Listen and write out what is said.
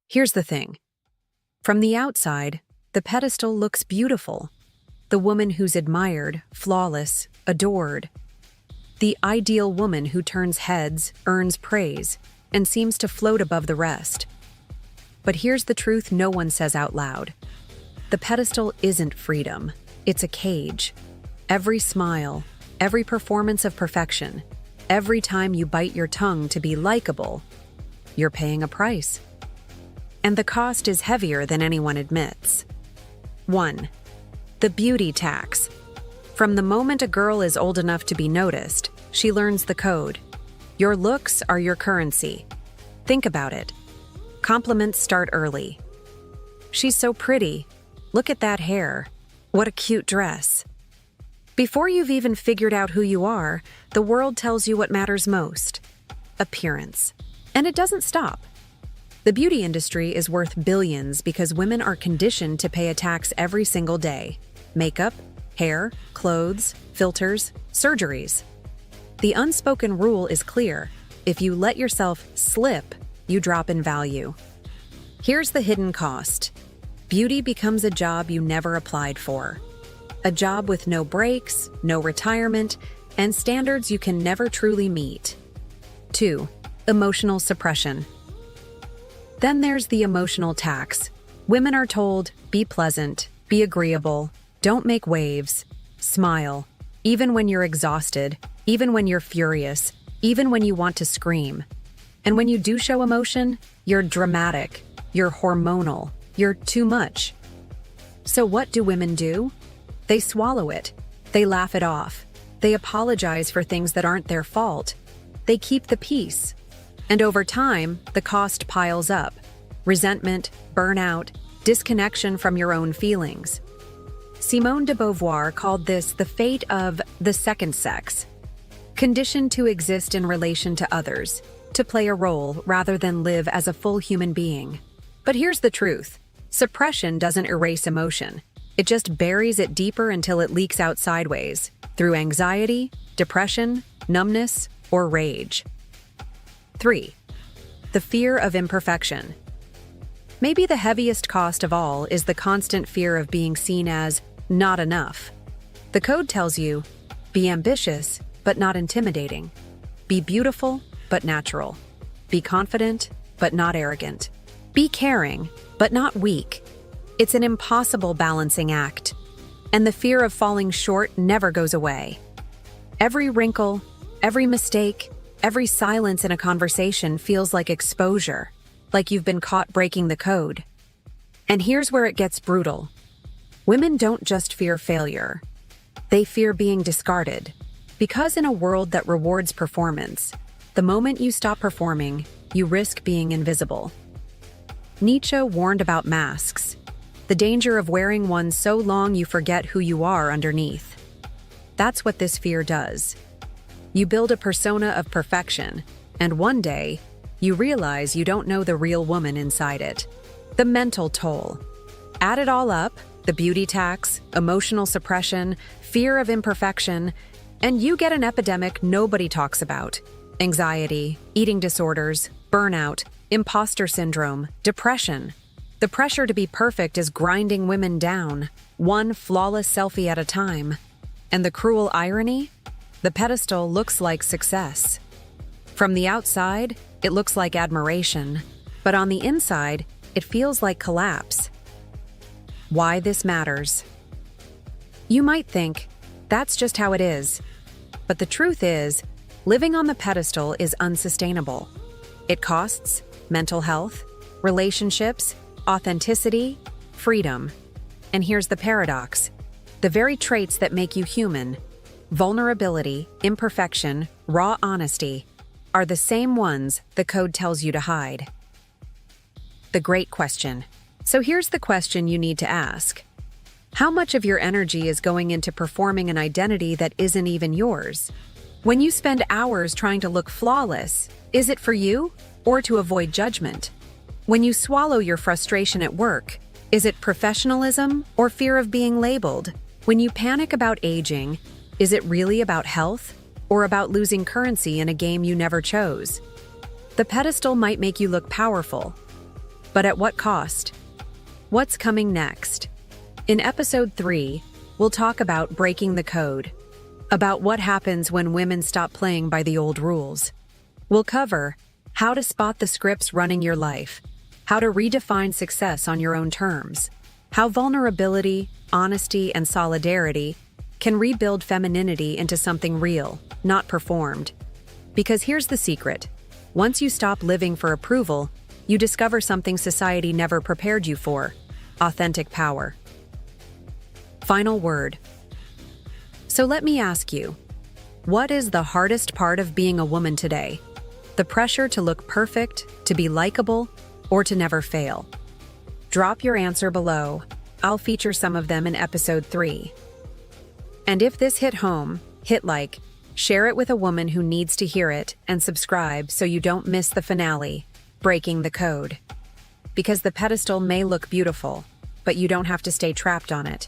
Here's the thing. From the outside, the pedestal looks beautiful. The woman who's admired, flawless, adored. The ideal woman who turns heads, earns praise, and seems to float above the rest. But here's the truth no one says out loud. The pedestal isn't freedom. It's a cage. Every smile, every performance of perfection, every time you bite your tongue to be likable, you're paying a price. And the cost is heavier than anyone admits. 1. The beauty tax. From the moment a girl is old enough to be noticed, she learns the code. Your looks are your currency. Think about it. Compliments start early. She's so pretty. Look at that hair. What a cute dress. Before you've even figured out who you are, the world tells you what matters most. Appearance. And it doesn't stop. The beauty industry is worth billions because women are conditioned to pay a tax every single day. Makeup, hair, clothes, filters, surgeries. The unspoken rule is clear. If you let yourself slip, you drop in value. Here's the hidden cost. Beauty becomes a job you never applied for. A job with no breaks, no retirement, and standards you can never truly meet. 2. Emotional suppression. Then there's the emotional tax. Women are told, be pleasant, be agreeable, don't make waves, smile, even when you're exhausted, even when you're furious, even when you want to scream. And when you do show emotion, you're dramatic, you're hormonal, you're too much. So what do women do? They swallow it. They laugh it off. They apologize for things that aren't their fault. They keep the peace. And over time, the cost piles up. Resentment, burnout, disconnection from your own feelings. Simone de Beauvoir called this the fate of the second sex. Conditioned to exist in relation to others, to play a role rather than live as a full human being. But here's the truth. Suppression doesn't erase emotion. It just buries it deeper until it leaks out sideways, through anxiety, depression, numbness, or rage. 3. The fear of imperfection. Maybe the heaviest cost of all is the constant fear of being seen as not enough. The code tells you, be ambitious, but not intimidating. Be beautiful, but natural. Be confident, but not arrogant. Be caring, but not weak. It's an impossible balancing act. And the fear of falling short never goes away. Every wrinkle, every mistake, every silence in a conversation feels like exposure, like you've been caught breaking the code. And here's where it gets brutal. Women don't just fear failure. They fear being discarded. Because in a world that rewards performance, the moment you stop performing, you risk being invisible. Nietzsche warned about masks, the danger of wearing one so long you forget who you are underneath. That's what this fear does. You build a persona of perfection, and one day, you realize you don't know the real woman inside it. The mental toll. Add it all up, the beauty tax, emotional suppression, fear of imperfection, and you get an epidemic nobody talks about. Anxiety, eating disorders, burnout, imposter syndrome, depression. The pressure to be perfect is grinding women down, one flawless selfie at a time. And the cruel irony? The pedestal looks like success. From the outside, it looks like admiration, but on the inside, it feels like collapse. Why this matters? You might think, that's just how it is. But the truth is, living on the pedestal is unsustainable. It costs mental health, relationships, authenticity, freedom. And here's the paradox. The very traits that make you human, vulnerability, imperfection, raw honesty, are the same ones the code tells you to hide. The great question. So here's the question you need to ask. How much of your energy is going into performing an identity that isn't even yours? When you spend hours trying to look flawless, is it for you or to avoid judgment? When you swallow your frustration at work, is it professionalism or fear of being labeled? When you panic about aging, is it really about health or about losing currency in a game you never chose? The pedestal might make you look powerful, But at what cost? What's coming next? In episode 3, we'll talk about breaking the code, about what happens when women stop playing by the old rules. We'll cover how to spot the scripts running your life, how to redefine success on your own terms, how vulnerability, honesty, and solidarity can rebuild femininity into something real, not performed. Because here's the secret. Once you stop living for approval, you discover something society never prepared you for: authentic power. Final word. So let me ask you, what is the hardest part of being a woman today? The pressure to look perfect, to be likable, or to never fail? Drop your answer below. I'll feature some of them in episode 3. And if this hit home, hit like, share it with a woman who needs to hear it, and subscribe so you don't miss the finale, Breaking the Code. Because the pedestal may look beautiful, but you don't have to stay trapped on it.